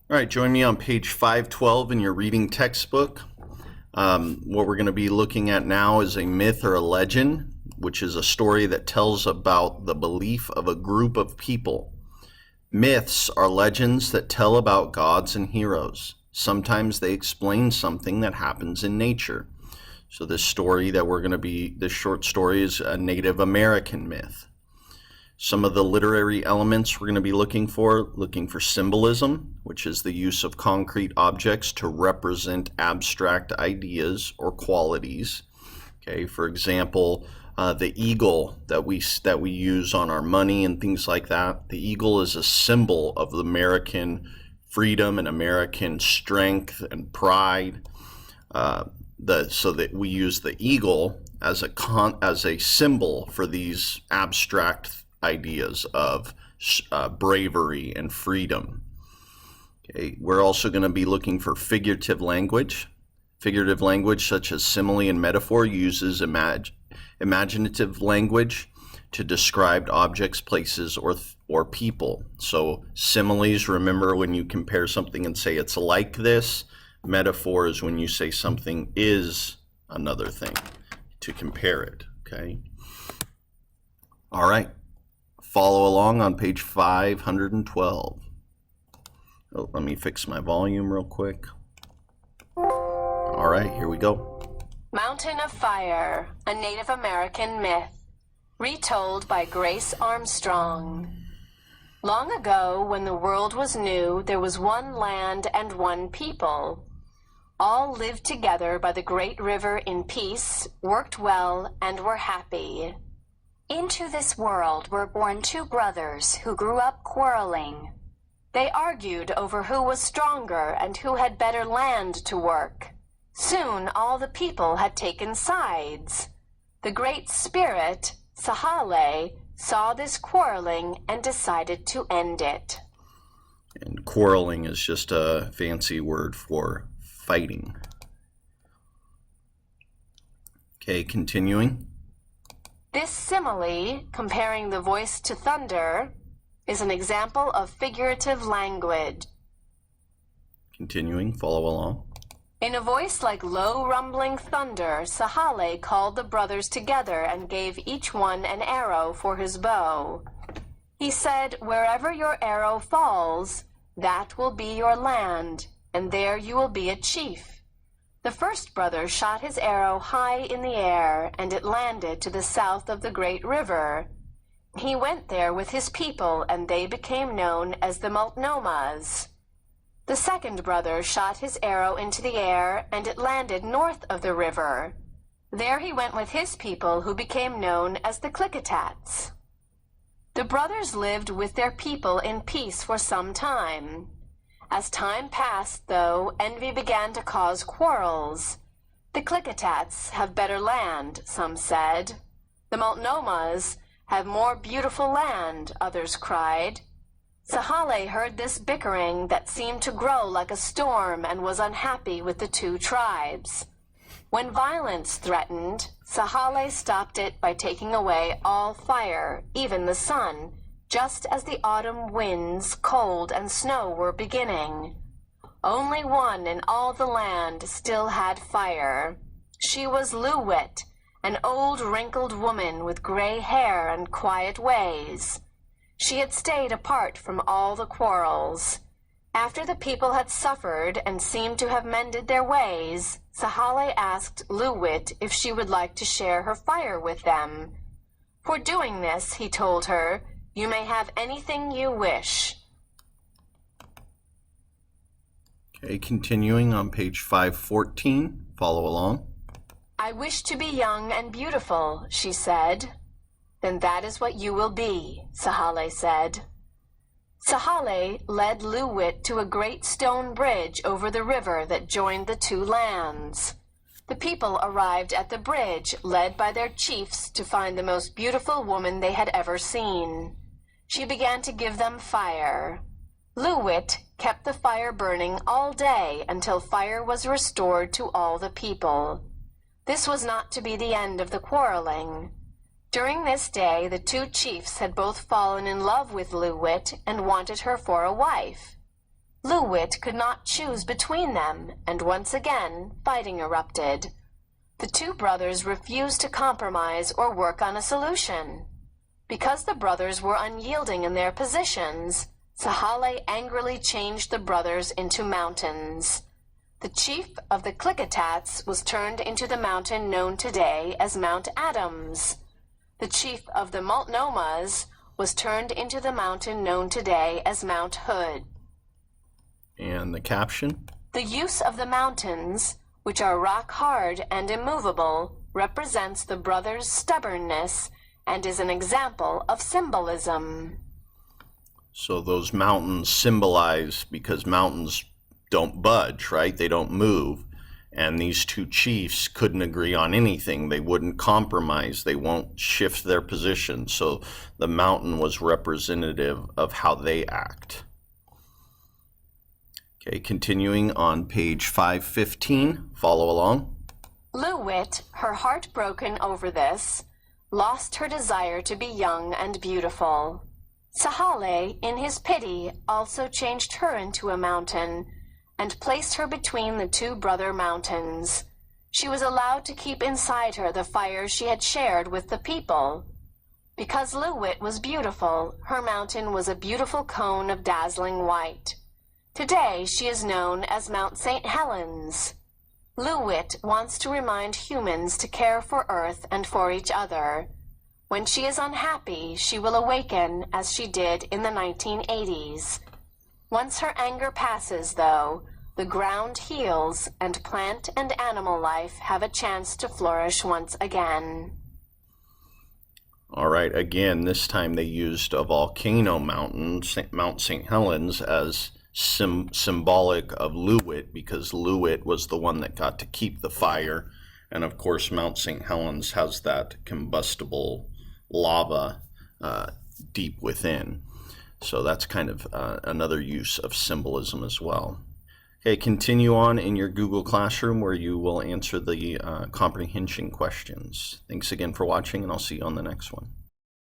All right, join me on page 512 in your reading textbook. What we're going to be looking at now is a myth or a legend, which is a story that tells about the belief of a group of people. Myths are legends that tell about gods and heroes. Sometimes they explain something that happens in nature. So this short story is a Native American myth. Some of the literary elements we're going to be looking for symbolism, which is the use of concrete objects to represent abstract ideas or qualities. Okay, for example, the eagle that we use on our money and things like that. The eagle is a symbol of the American freedom and American strength and pride. So that we use the eagle as a symbol for these abstract ideas of bravery and freedom. Okay, we're also going to be looking for figurative language. Figurative language such as simile and metaphor uses imaginative language to describe objects, places, or people. So similes, remember when you compare something and say it's like this. Metaphor is when you say something is another thing to compare it. Okay. All right. Follow along on page 512. Oh, let me fix my volume real quick. All right, here we go. Mountain of Fire, a Native American myth, retold by Grace Armstrong. Long ago, when the world was new, there was one land and one people. All lived together by the great river in peace, worked well, and were happy. Into this world were born two brothers who grew up quarreling. They argued over who was stronger and who had better land to work. Soon all the people had taken sides. The Great Spirit, Sahale, saw this quarreling and decided to end it. And quarreling is just a fancy word for fighting. Okay, continuing. This simile, comparing the voice to thunder, is an example of figurative language. Continuing, follow along. In a voice like low rumbling thunder, Sahale called the brothers together and gave each one an arrow for his bow. He said, "Wherever your arrow falls, that will be your land, and there you will be a chief." The first brother shot his arrow high in the air, and it landed to the south of the great river. He went there with his people, and they became known as the Multnomas. The second brother shot his arrow into the air, and it landed north of the river. There he went with his people, who became known as the Klickitats. The brothers lived with their people in peace for some time. As time passed, though, envy began to cause quarrels. The Klickitats have better land, some said. The Multnomas have more beautiful land, others cried. Sahale heard this bickering that seemed to grow like a storm and was unhappy with the two tribes. When violence threatened, Sahale stopped it by taking away all fire, even the sun, just as the autumn winds, cold, and snow were beginning. Only one in all the land still had fire. She was Luwit, an old wrinkled woman with gray hair and quiet ways. She had stayed apart from all the quarrels. After the people had suffered and seemed to have mended their ways, Sahale asked Luwit if she would like to share her fire with them. For doing this, he told her, "You may have anything you wish." Okay, continuing on page 514, follow along. "I wish to be young and beautiful," she said. "Then that is what you will be," Sahale said. Sahale led Luwit to a great stone bridge over the river that joined the two lands. The people arrived at the bridge, led by their chiefs, to find the most beautiful woman they had ever seen. She began to give them fire. Luwit kept the fire burning all day until fire was restored to all the people. This was not to be the end of the quarreling. During this day, the two chiefs had both fallen in love with Luwit and wanted her for a wife. Loo-Wit could not choose between them, and once again fighting erupted. The two brothers refused to compromise or work on a solution. Because the brothers were unyielding in their positions, Sahale angrily changed the brothers into mountains. The chief of the Klickitats was turned into the mountain known today as Mount Adams. The chief of the Multnomas was turned into the mountain known today as Mount Hood. And the caption? The use of the mountains, which are rock hard and immovable, represents the brothers' stubbornness and is an example of symbolism. So those mountains symbolize, because mountains don't budge, right? They don't move. And these two chiefs couldn't agree on anything. They wouldn't compromise. They won't shift their position. So the mountain was representative of how they act. Okay, continuing on page 515. Follow along. Loo-Wit, her heart broken over this, lost her desire to be young and beautiful. Sahale, in his pity, also changed her into a mountain and placed her between the two brother mountains. She was allowed to keep inside her the fire she had shared with the people. Because Loo-Wit was beautiful, her mountain was a beautiful cone of dazzling white. Today she is known as Mount St. Helens. Loo-Wit wants to remind humans to care for Earth and for each other. When she is unhappy, she will awaken as she did in the 1980s. Once her anger passes, though, the ground heals and plant and animal life have a chance to flourish once again. All right, again, this time they used a volcano mountain, Mount St. Helens, as symbolic of Loo-Wit, because Loo-Wit was the one that got to keep the fire. And of course, Mount St. Helens has that combustible lava deep within. So that's kind of another use of symbolism as well. Okay, continue on in your Google Classroom where you will answer the comprehension questions. Thanks again for watching, and I'll see you on the next one.